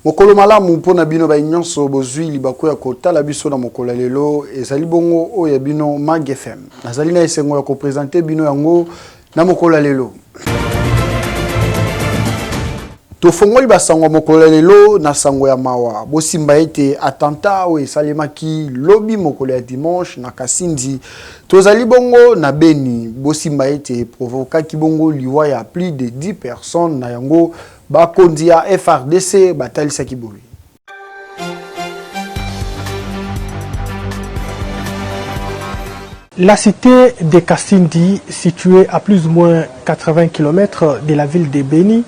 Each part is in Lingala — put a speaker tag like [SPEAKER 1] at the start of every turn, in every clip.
[SPEAKER 1] Mokolo malamu mpona bino ba nyonso bozwi libako ya kotala biso na mokolo lelo ezali bongo o ya bino Mag FM. Nazali na esengo ya ko présenter bino yango na mokolo lelo. Tofongoli basango mokolo lelo na sango ya mawa. Bosimba ete attentat o esalemaki lobi mokolo ya dimanche na Kasindi. Tozali bongo na Beni. Bosimba ete provokaki bongo liwa ya plus de 10 personnes na yango bakondi ya FRDC batalisa kiboli.
[SPEAKER 2] La cité de Kasindi, située à plus ou moins 80 km de la ville de Beni,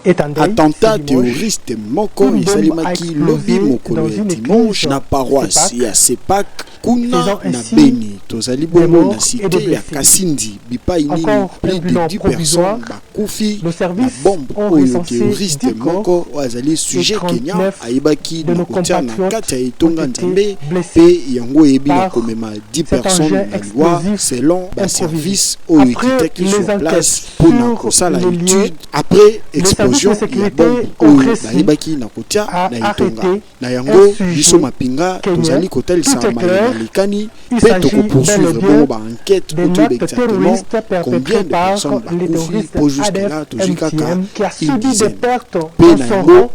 [SPEAKER 2] est en deuil.
[SPEAKER 3] Attentat terroriste moko esalemaki lobi mokolo ya dimanche na paroisse ya Sepak kuna na Beni. Tozali bongo na cité ya Kasindi bipai nini plus de 10 personnes bakufi na bombe oyo terroriste moko azali sujet Kenya ayebaki na kotia na kati ya etonga nzambe pe yango ebi na komema 10 personnes na loi selon ba service oyo ekitaki sur place pour na kosala étude après explosion ya bombe oyo ayebaki na kotia na etonga na yango biso mapinga tozali kotalisa malikani pe poursuivre bon ba enquête autour exactement combien de personnes bakufi pour jusqu'à là tozikaka une dizaine pe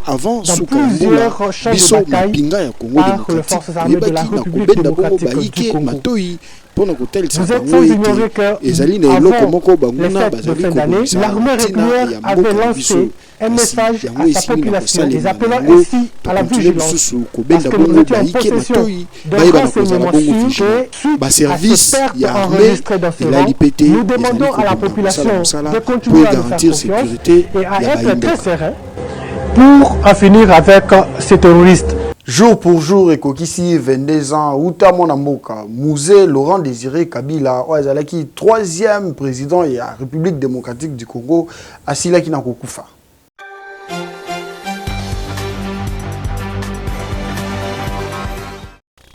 [SPEAKER 3] avant sukambula biso mapinga ya Congo démocratique yebaki na kobenda bongo baike matoi pour nous coûter le ezali na eloko moko banguna bazali ko
[SPEAKER 2] l'armée régulière avait lancé un message à sa population les appelant ainsi à la vigilance parce que nous étions en possession d'un renseignement sûr
[SPEAKER 3] ba service ya armée
[SPEAKER 2] nous demandons à la population de continuer à nous faire sécurité et à être très serein pour en finir avec ces terroristes.
[SPEAKER 1] Jour pour jour, et kokisi 22 ans, Outa Mboka, Musée Laurent Désiré Kabila, Oazalaki, 3e président de la République démocratique du Congo, Asilaki Nakokufa.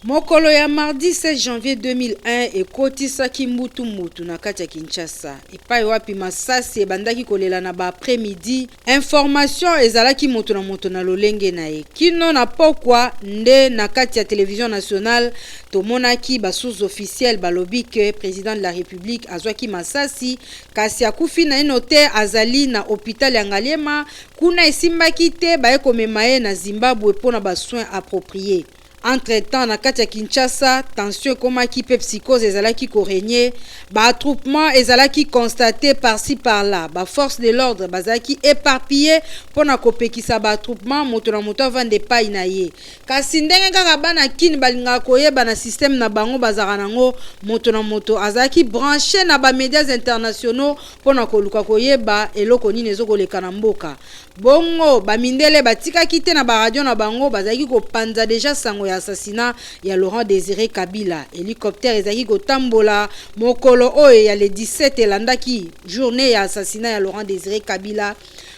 [SPEAKER 4] Mokolo ya mardi 16 janvier 2001 ekotisaki mutu na kati ya Kinshasa. Epai wapi masasi ebandaki kolela na ba après-midi. Information ezalaki moto na lolenge na ye. Kino na pokwa nde na kati ya télévision nationale tomonaki ba sources officielles balobi que président de la République azwaki masasi kasi akufi na inote azali na hôpital ya Ngaliema kuna esimbaki te ba ekomema ye na Zimbabwe pona ba soins appropriés. Entre-temps, na kati ya Kinshasa, tension komaki pe psychose ezalaki korégner, ba attroupement ezalaki constaté par-ci par-là, ba force de l'ordre bazaki éparpillé pona kopekisa ba attroupement moto na moto vande pa inaye. Kasi ndenge kaka bana kini balinga koyeba na système na bango bazaka nango moto na moto azaki branché na ba médias internationaux pona koluka koyeba eloko nini ezokoleka na mboka. Bongo ba mindele batika kite na ba radio na bango bazaki ko panza déjà sango ya assassinat ya Laurent Désiré Kabila. Hélicoptère ezaki ko tambola mokolo oyo ya le 17 elandaki journée ya assassinat ya Laurent Désiré Kabila.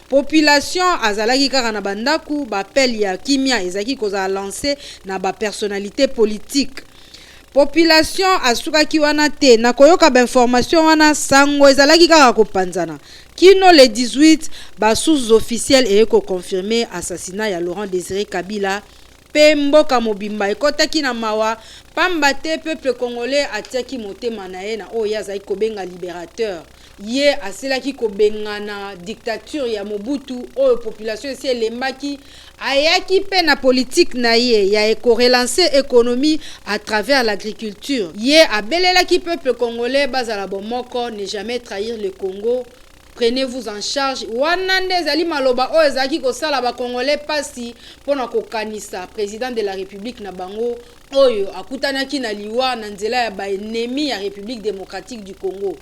[SPEAKER 4] Population azalaki kaka na bandaku ba appel ya kimia ezaki koza lancer na ba personnalité politique. Population asukaki wana te na koyoka ba information wana sango ezalaki kaka kopanzana. Kino le 18 ba sources officielles eko confirmer assassinat ya Laurent Désiré Kabila. Pemboka mobimba ekotaki na mawa pamba te peuple congolais atiaki motema na ye na oyo azali kobenga libérateur ye aselaki kobenga na dictature ya Mobutu oyo population esi elembaki ayaki pe na politique na ye ya ekorelancer économie à travers l'agriculture ye abelelaki peuple congolais bazala bomoko ne jamais trahir le Congo. Prenez-vous en charge. Wanande zali maloba o ezaki ko sala ba congolais pasi pona ko kanisa président de la République na bango oyo akutanaki na liwa na nzela ya ba ennemi ya République démocratique du Congo.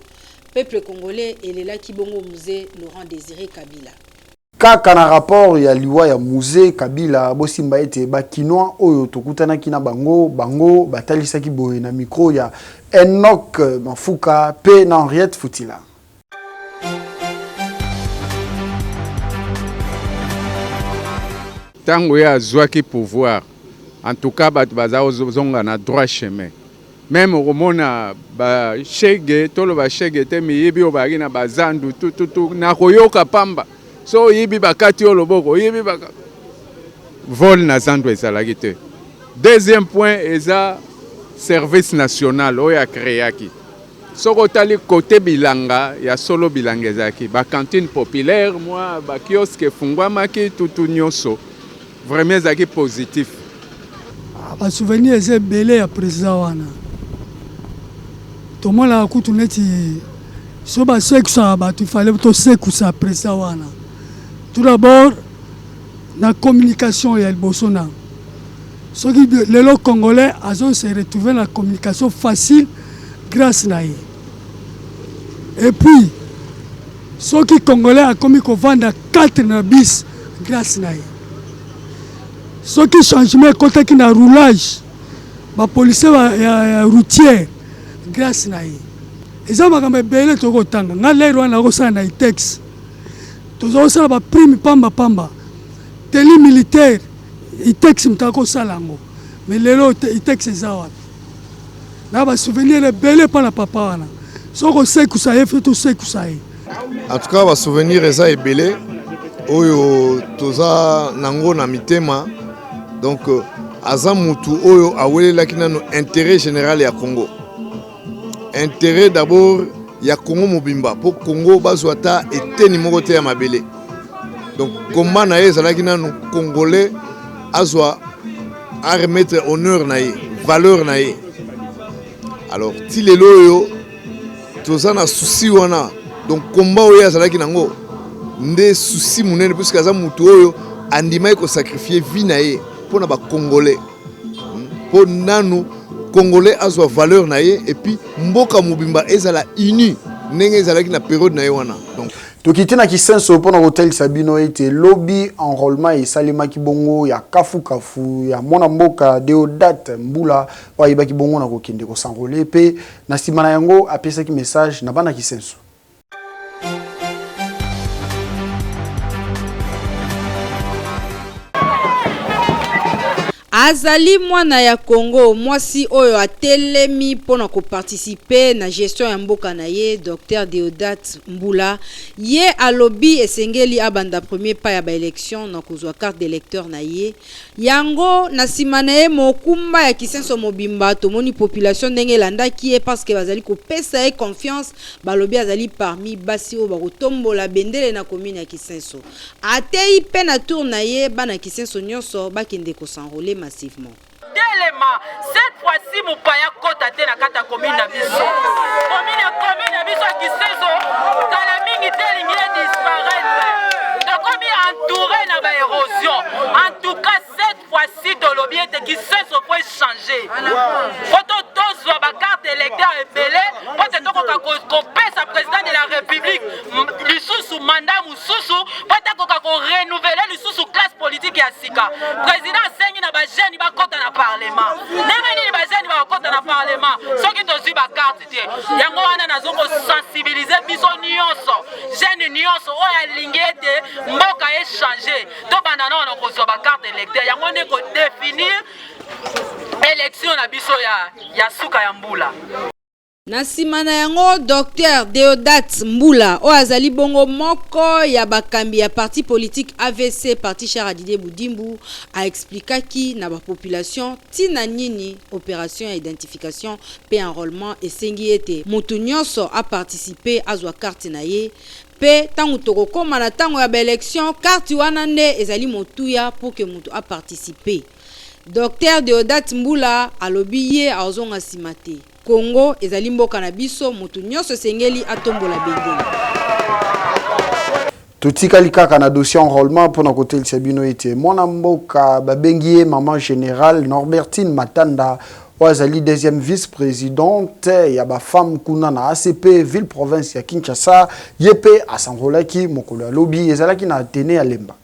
[SPEAKER 4] Peuple congolais elelaki bongo musée Laurent Désiré Kabila.
[SPEAKER 1] Kaka na rapport ya liwa ya musée Kabila bosimba ete ba kinois oyo tokutanaki na bango batalisaki boye na micro ya Enoch Mafuka pe na Henriette Futila.
[SPEAKER 5] Tango ya zwaki pouvoir en tout cas bat bazao zonga na droit chemin même romona ba chege tolo ba chege te miyibi obagi na bazandu tututu na koyoka pamba so yibi bakati oloboko yibi baka vol na zando ezalaki te. Deuxième point eza service national oyo akreaki. Soko tali côté bilanga ya solo bilanga ezalaki ba cantine populaire moi ba kiosque efungwamaki tutu nyonso vraiment ezalaki positif.
[SPEAKER 6] Ba souvenir eza ebele ya président wana tomona kutu neti so basekusa bato ifale tosekusa président wana. Tout d'abord la communication ya liboso na soki lelo congolais azo se retrouver la communication facile grâce na ye. Et puis soki congolais a commis ko vendre 4 na bis grâce na ye. Soki changement côté qui na roulage ba policier ya routier grâce na ye. Eza makambe bele toko tanga nga lero na ko sa na itex. Tozo sala ba prime pamba teli militaire itex mtako salango mais lelo itex eza wapi na ba souvenir bele pa na papa wana soko sekusa ye fetu sekusa ye.
[SPEAKER 7] En tout cas ba souvenir eza ebele oyo toza nango na mitema. Donc aza mutu oyo awelelaki nano intérêt général ya Congo, intérêt d'abord ya Congo mobimba po Congo bazwa ta eteni moko te ya mabele. Donc combat na ye ezalaki nano congolais azwa à remettre honneur na ye, valeur na ye. Alors ti lelo oyo toza na souci wana, donc combat oyo azalaki nango nde souci munene puisque aza mutu oyo andimai ko sacrifier vie na ye pour na ba congolais. Pour nanu congolais azwa valeur na ye et puis mboka mobimba ezala uni ndenge ezalaki na période na ye wana. Donc
[SPEAKER 1] tokite na kisenso mpona hotel Sabino ete lobby enrôlement et salemaki bongo ya kafu ya mwana mboka Deodat Mbula wa ibaki bongo na kokende ko s'enrôler pe na simana yango apesaki message na bana kisenso.
[SPEAKER 4] Azali mwana ya Congo mwasi oyo atelemi pona ko participer na gestion ya mboka na ye Dr Deodat Mbula ye alobi esengeli abanda premier pas ya ba élection na kozwa carte d'électeur na ye yango na simana ye mokumba ya kisenso mobimba tomoni population ndenge landaki ye parce que bazali ko pesa ye confiance balobi azali parmi basi o ba kotombola bendele na commune ya Kisenso atei pe na tour na ye bana Kisenso nyonso bakende ko s'enrôler massivement.
[SPEAKER 8] Délema, cette fois-ci mon paya kota te na kata commune na biso. Commune na biso Kisenso, kala mingi telingi disparaître. Donc comme entouré na ba érosion. En tout cas cette fois-ci de l'objet de Kisenso peut changer. Photo tozwa ba carte électeur ebele, pote toko ka pesa président de la République. Lisusu mandat mususu, pote ko renouveler lisusu classe politique ya sika. Président sengi na ba jeune ba kota na parlement. Nanga ni ba jeune ba kota na parlement. Soki tozwi ba carte te. Yango wana nazoko sensibiliser biso nyonso. Jeune nyonso oya lingete mboka e changer. To banda na kozwa ba carte électeur. Yango ne ko définir élection na biso ya suka ya mbula.
[SPEAKER 4] Na simana yango Dr Deodat Mbula o azali bongo moko ya bakambi ya parti politique AVC parti Charadide Boudimbu a expliqué na ba population tina nini opération ya identification pe enrôlement esengi ete mutu nyonso a participer azwa carte na ye pe tangu toko koma na tango ya ba élection carte wana nde ezali motuya pour que mutu a participer. Dr Deodat Mbula alobi ye azonga simate Congo ezali mboka na biso mutu nyonso sengeli atombola bendele.
[SPEAKER 1] Totikali kaka na dossier enrôlement pour na hotel Sabino ete mwana mboka babengie maman générale Norbertine Matanda wazali deuxième vice-présidente ya ba femme kuna na ACP ville province ya Kinshasa yepe asanrolaki mokolo ya lobby ezalaki na Atene ya Lemba.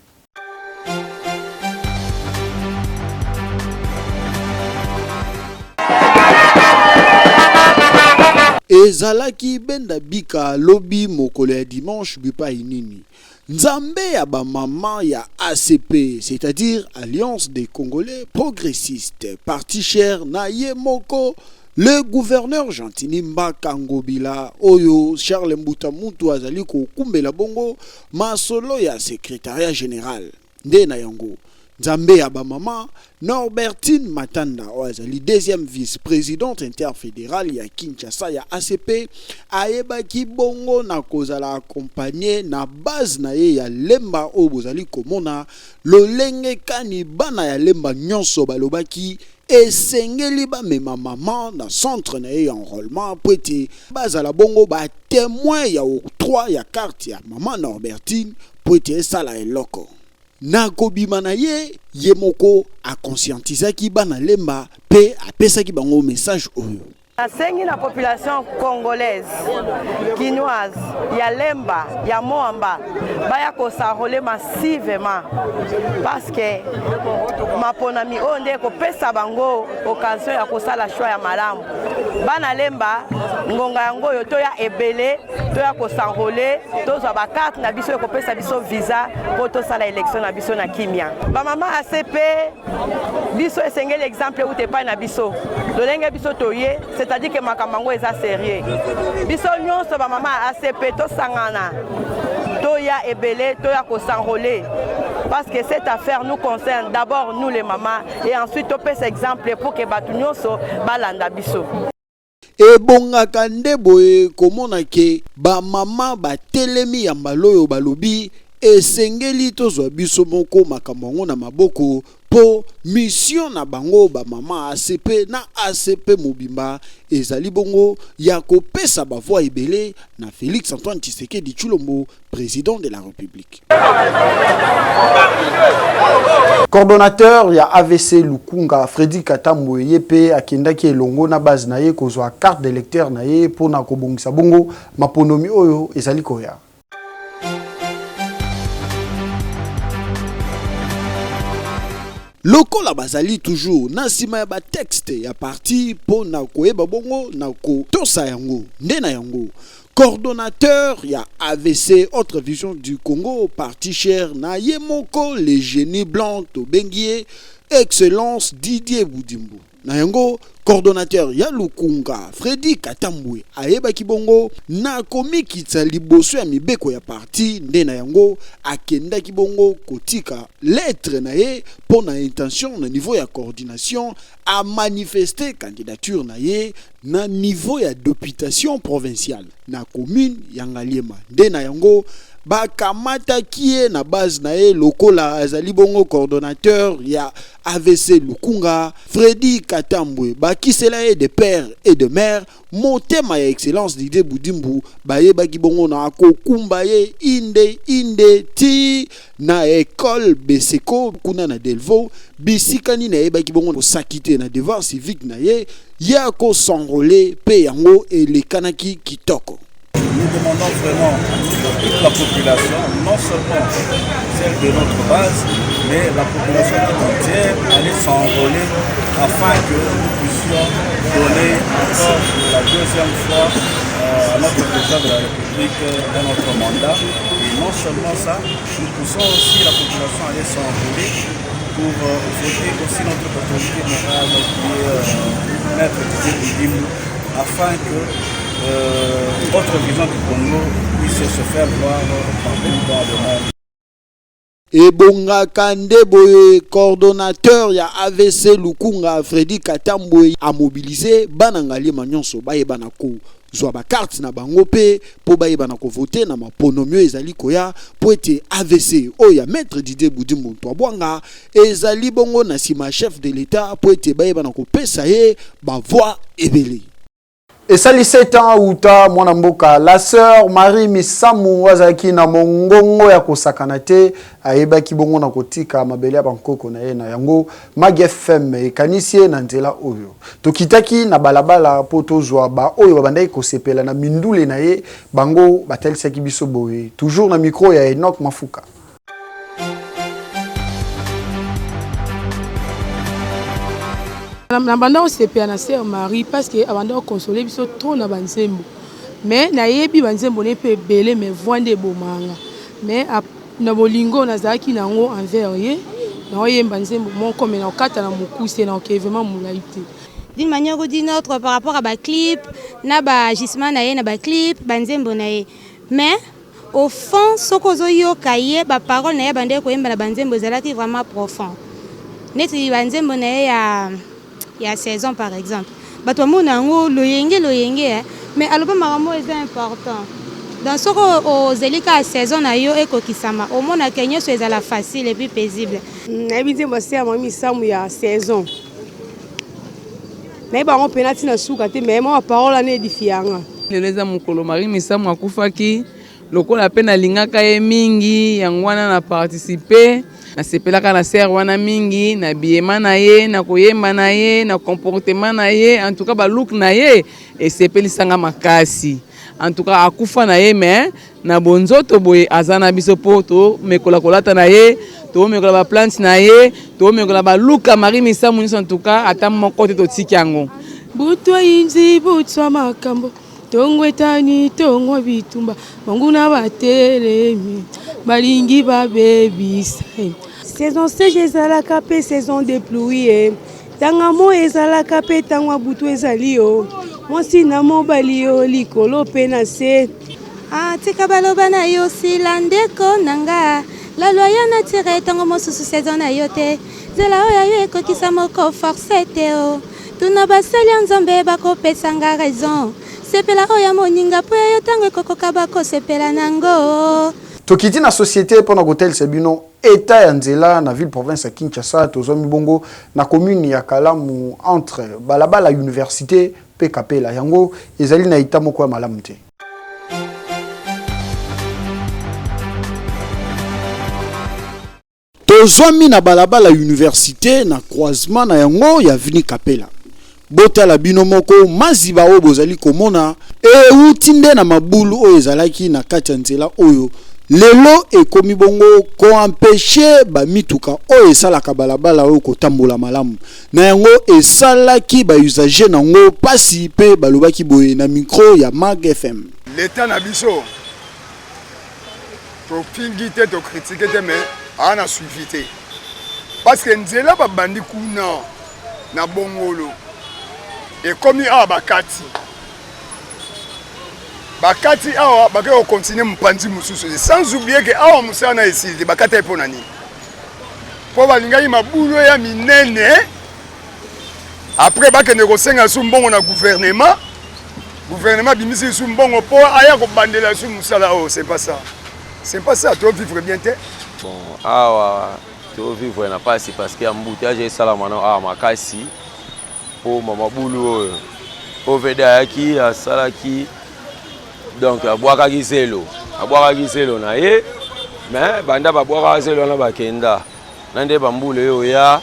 [SPEAKER 3] Ezalaki benda bika lobby mokolo ya dimanche bipa inini. Nzambe ya ba maman ya ACP, c'est-à-dire Alliance des Congolais Progressistes, parti cher na ye moko, le gouverneur Gentini Mbaka Ngobila, oyo Charles Mbuta Muntu azali ko kumbela bongo, masolo ya secrétariat général. Nde na yango. Nzambe ya ba mama Norbertine Matanda oazali deuxième vice-présidente interfédérale ya Kinshasa ya ACP ayebaki bongo na kozala accompagné na base na ye ya lemba o bozali komona lolenge kani bana ya lemba nyonso balobaki esengeli ba mema mama na centre na ye ya enrôlement po ete bazala bongo ba témoin ya octroi ya carte ya mama Norbertine po ete esala eloko na kobima na ye moko a conscientisaki bana lemba pe apesaki bango message oyo
[SPEAKER 9] Asengi na population congolaise, quinoise, ya lemba, ya moamba, baya kosarole massivement parce que maponami onde ko pesa bango occasion ya kosala choix ya malamu. Bana lemba ngonga yango yo to ya ebele, to ya kosarole, to za ba carte na biso ko pesa biso visa pour to sala élection na biso na kimia. Ba mama ACP biso esengeli exemple ou te pa na biso. Dolenge biso toye c'est-à-dire que makamango est sérieux. Biso nyonso ba mama ACP to sangana. To ya ebele, to ya ko s'enrôler. Parce que cette affaire nous concerne d'abord nous les mamans et ensuite to pèse exemple pour que batu nyonso balanda biso.
[SPEAKER 3] E bongaka nde boye komona ke ba mama ba telemi ya mbaloyo balobi esengeli tozwa biso moko makambo na maboko po mission na bango ba mama ACP na ACP mobimba ezali bongo ya kopesa ba voix ebele na Félix Antoine Tshisekedi Tshilombo, président de la République.
[SPEAKER 1] Coordonnateur ya AVC Lukunga Freddy Katambo yepe akendaki elongo na base na ye kozwa carte d'électeur na ye pona kobongisa bongo maponomi oyo ezali koya.
[SPEAKER 3] Lokola bazali toujours na sima ya ba texte ya parti po na koyeba bongo na ko tosa yango ndena yango coordonnateur ya AVC Autre Vision du Congo parti cher na yemoko le génie blanc to bengie excellence Didier Boudimbo na yango coordonnateur ya Lukunga Freddy Katambwe ayebaki bongo na komikitsa liboso ya mibeko ya parti ndena yango akendaki bongo kotika lettre na ye pour na intention na niveau ya coordination a manifester candidature na ye na niveau ya députation provinciale na commune ya Ngaliema ndena yango bakamata kie na base na ye lokola azali bongo coordonnateur ya AVC Lukunga Freddy Katambwe bakisela ye de père et de mère motema ya excellence Didier Boudimbu baye baki bongo na kokumba ye inde ti na école Beseko kuna na Delvaux bisikani na ye baki bongo sakite na devoir civique na ye ya ko s'enrôler pe yango elekanaki kitoko.
[SPEAKER 10] Nous demandons vraiment à toute la population, non seulement celle de notre base, mais la population tout entière, aller s'enrôler afin que nous puissions donner encore la deuxième fois à notre président de la République dans notre mandat. Et non seulement ça, nous poussons aussi la population à aller s'enrôler pour voter aussi notre autorité morale qui est Maître Didier Boudimbu, afin que Autre Vision du Congo puisse se faire voir partout dans le monde.
[SPEAKER 3] Ebonga Kandeboye, coordonnateur ya AVC Lukunga Freddy Katambwe a mobilisé banangali manyonso baye banako zwa ba carte na bango pe po baye banako voter na maponomio ezali koya po ete AVC oya Maître Didier Boudimbu Twabwanga ezali bongo na sima chef de l'État po ete baye banako pesa ye ba voix ebele.
[SPEAKER 1] Et ça, les 7 ans, Outa, Mwanamboka, la sœur Marie Misamu, Wazaki, na mongongo ya kosakanate, aeba kibongo na kotika, mabele ya bankoko na ye na yango, Mag FM, e kanisie na nzela oyo. Tokitaki na balabala poto zwa ba oyo babandai kosepela na mindule na ye, bango batel saki biso boye. Toujours na micro ya Enoch Mafuka.
[SPEAKER 11] Na banda on se pia na sœur Marie parce que abanda consoler biso trop na banzembo mais na yebi banzembo ne pe belé mais voinde bomanga mais na bolingo na zaki nango envers ye na yemba banzembo mon comme na kata na mukuse na vraiment moulaité
[SPEAKER 12] d'une manière ou d'une autre par rapport à ba clip na ba gisement na ye na ba clip banzembo na ye mais au fond soko zo yo kaye ba parole na ye bande ko yemba na banzembo zalaki vraiment profond. neti banzembo na ye ya saison par exemple bato bamona yango loyenge mais aloba makambo eza important dans soko ozeli ka saison na yo ekokisama omonaka nyonso ezala facile et puis paisible
[SPEAKER 11] nayebi nzembo se ya misamu ya saison nayebi yango mpena ntina suka te mais mwa parole ana edifianga lelo eza mokolo mari misamu akufaki lokola mpe nalingaka ye mingi yango wana na participe nasepelaka na ser wana mingi na biyema na ye na koyemba na ye na comportement na ye en tout cas balook na ye esepelisanga makasi en tout cas akufa na ye me na bonzoto boye aza na biso po to mekola kolata na ye to mekola ba plante na ye to mekola ba luka mari misamu nyonso en tout cas ata moko te totiki yango butwa inzi butwa makambo tongwe tani tongwa bitumba manguna batelemi balingi babebisa saison sege ezalaka mpe saison de pluie tanga mo ezalaka mpe tangwa butu ezali yo mwasi na mobali yo likolo mpe na se
[SPEAKER 12] tika baloba na yo sila ndeko nanga lalwa ya natire ntango mosusu saison na yo te nzela oyo yo ekokisa moko force te o tuna basali ya nzambe bakopesanga raison sepela oyo moninga mpo ya yo ntango ekokoka bakosepela nango
[SPEAKER 1] tokiti na société pendant hotel Sebino état ya nzela na ville province ya Kinshasa tozomi bongo na commune ya Kalamu entre balabala université pe kapela yango ezali na ita moko ya malamu te.
[SPEAKER 3] Tozomi na balabala université na croisement na yango ya vini kapela botala bino moko maziba oyo bozali komona utinde na mabulu oyo ezalaki na kati ya nzela oyo lelo ekomi bongo ko empêcher ba mituka oyo esalaka balabala oyo kotambola malamu na yango esalaki ba usager nango pasi pe balobaki boye na micro ya Mag FM.
[SPEAKER 13] L'état na biso to pingi te to critiquer te mais ana suivi te parce que nzela ba bandi kuna na bongolo ekomi awa bakati awa bakeo continuer mpanzi mususu sans oublier que awa musana esili bakata epo nani po balingai mabulo ya minene après bakende kosenga su mbongo na gouvernement bimisi su mbongo po aya kobandela su musala o c'est pas ça to vivre bien te
[SPEAKER 14] bon awa to vivre na pasi parce que embouteillage esala mana awa makasi po mama bulu oyo oveda yaki asalaki donc abwakaki zelo na ye mais banda babwaka zelo na bakenda nande bambula yo ya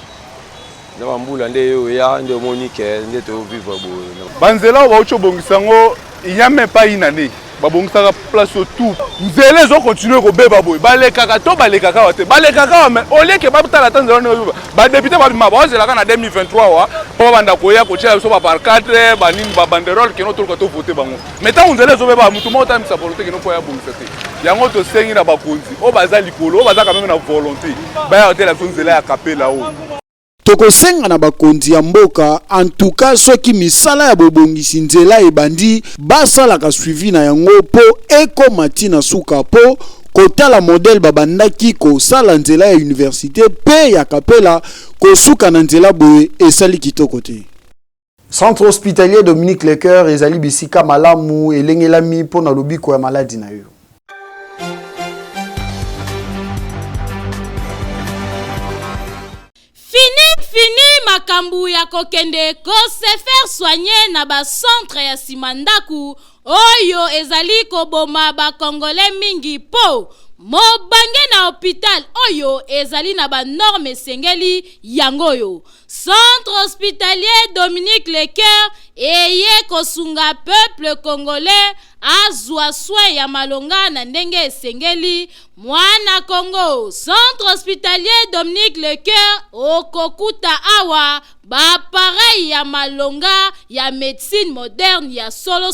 [SPEAKER 14] na bambula nde yo ya nde monike nde to vivre boye
[SPEAKER 15] banzela baucho bongisango il n'y a même pas une année babongisaka place tout nzela zo continuer ko beba boye balekaka to balekaka wate balekaka mais oleke babutala tanzela no ba député ba bazelaka na 2023 wa po banda koya ko tshela so ba par 4 ba nini ba banderole kino to ko voter bango mais tant nzela zo beba mutu mota misa volonté kino ko ya bongisa te yango to sengi na bakonzi o baza likolo o baza quand même na volonté ba ya hotel la nzela ya kapela o
[SPEAKER 3] tokosenga na bakonzi ya mboka en tout cas soki misala ya bobongisi nzela ebandi basalaka suivi na yango po ekomati na suka po kotala modèle babandaki kosala nzela ya université pe ya kapela kosuka na nzela boye esali kitoko te.
[SPEAKER 1] Centre hospitalier Dominique Lecoeur ezali bisika malamu elengelami pona lobiko ya maladi na yo.
[SPEAKER 16] Fini makambu ya kokende ko se faire soigner na ba centre ya simandaku oyo ezali koboma ba congolais mingi po mobange na hôpital oyo ezali na ba norme sengeli yangoyo. Centre hospitalier Dominique Lecoeur eye kosunga peuple congolais azwa soin ya malonga na ndenge esengeli mwana Congo. Centre hospitalier Dominique Lecoeur okokuta awa ba pareil ya malonga ya médecine moderne ya solo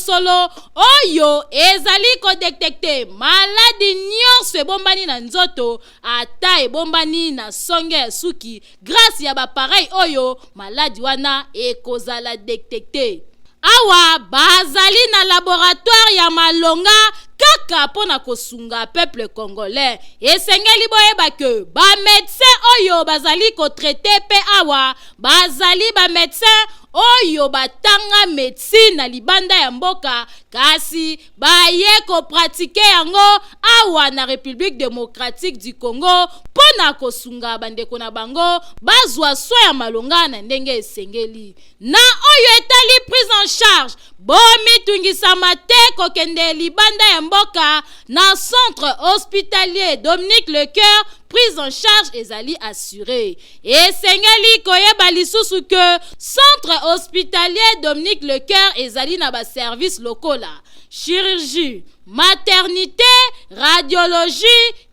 [SPEAKER 16] oyo ezali ko détecter maladie nyonso ebombani na nzoto ata ebombani na songe ya suki grâce ya ba pareil oyo maladie wana ekozala détecter. Awa bazali na laboratoire ya malonga kaka kaka pona kosunga peuple congolais. Esengeli boyeba ke ba médecin oyo bazali ko traiter pe awa bazali ba médecin oyo batanga médecine na libanda ya mboka kasi baye ko pratiquer yango awa na République démocratique du Congo pona kosunga bandeko na bango bazwa soin ya malonga na ndenge esengeli. Na oyo etali prise en charge bomi tungisama te kokende libanda ya mboka na centre hospitalier Dominique Lecoeur, prise en charge ezali assurée. Et sengeli koyeba lisusu que centre hospitalier Dominique Lecoeur ezali na ba service locaux la chirurgie, maternité, radiologie,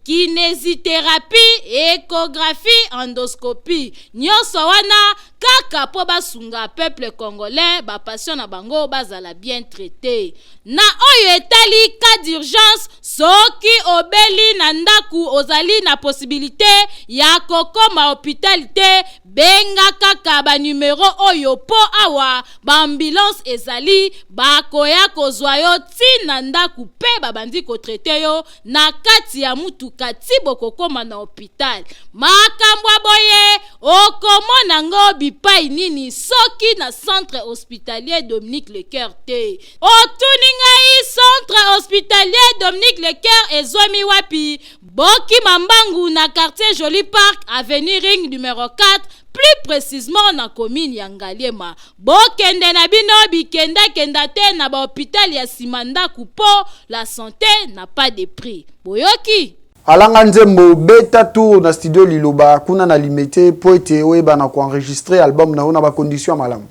[SPEAKER 16] kinésithérapie, échographie, endoscopie. Nyonso wana kaka po basunga peuple congolais ba patient na bango bazala bien traité. Na oyo etali cas d'urgence soki obeli na ndaku ozali na possibilité ya kokoma hôpital te benga kaka ba numéro oyo po awa ba ambulance ezali bakoya kozwa yo ti na ndaku pe babandi ko traité yo na kati ya mutuka ti bokokoma na hôpital. Makambo boye okomona ngo bipai nini soki na centre hospitalier Dominique Lecoeur te. Otuningai centre hospitalier Dominique Lecoeur ezomi wapi? Boki Mambangu na quartier Joli Park, avenue Ring numéro 4, plus précisément na commune ya Ngaliema. Bokende na bino bikenda kenda te na ba hôpital ya Simanda kupo, la santé n'a pas de prix. Boyoki
[SPEAKER 1] Alanga Nzembo beta tour na studio Liloba kuna na limité po ete oyeba na ko enregistrer album na ona ba condition malamu.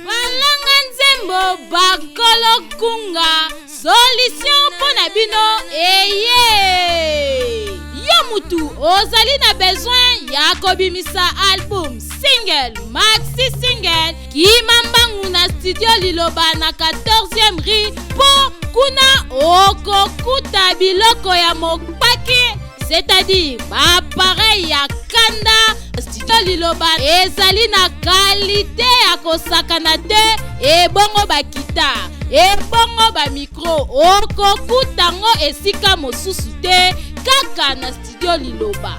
[SPEAKER 16] Alanga Nzembo bakolo kunga solution pona bino eye. Yo mutu ozali na besoin ya kobimisa album, single, maxi single, Kimambangu na studio Liloba na 14e rue po kuna okokuta biloko ya mopaki, c'est-à-dire ba pareil ya kanda. Studio Liloba ezali na qualité ya kosakana te ebongo ba guitare ebongo ba micro okokutango esika mosusu te kaka na studio Liloba.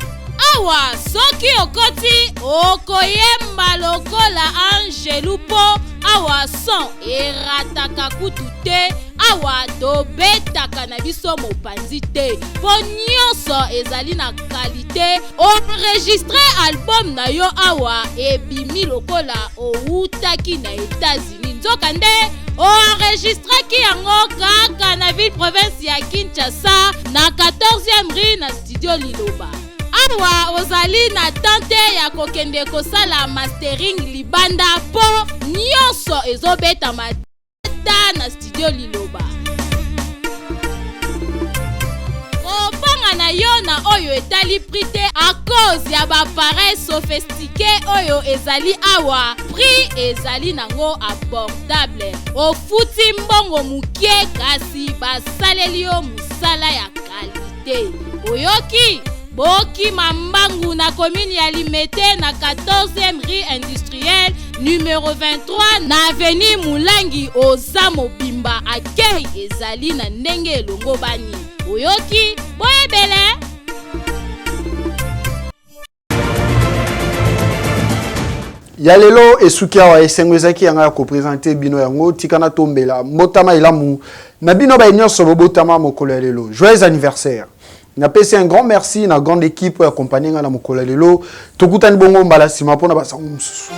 [SPEAKER 16] Awa soki okoti okoyemba lokola Angelu po awa son erataka kutu te awa tobetaka na biso mopanzi te po nyonso ezali na qualité. Enregistre album na yo awa ebimi lokola outaki na États-Unis nzoka nde enregistraki yango kaka na ville province ya Kinshasa na 14e rue na studio Liloba. Awa ozali na tante ya kokende kosala mastering libanda po nyonso ezobeta mata na studio Liloba. Kopanga na yo na oyo etali prite a cause ya ba appareil sophistiqué oyo ezali awa prix ezali nango abordable. Ofuti mbongo mukie kasi basaleli yo musala ya qualité. Oyoki Boki Mambangu na commune ya Limete na 14e rue industrielle numéro 23 na avenue Mulangi oza mobimba accueil ezali na ndenge elongo bani. Oyoki boyebele
[SPEAKER 1] ya lelo esuki awa esengo ezaki yanga ya kopresente bino yango tikana tombela mbotama elamu na bino ba nyonso bobotama mokolo ya lelo. Joyeux anniversaire. Na pesi un grand merci na grande équipe pour accompagner na mokolo ya lelo. Tokutani bongo mbala sima pona basango mususu.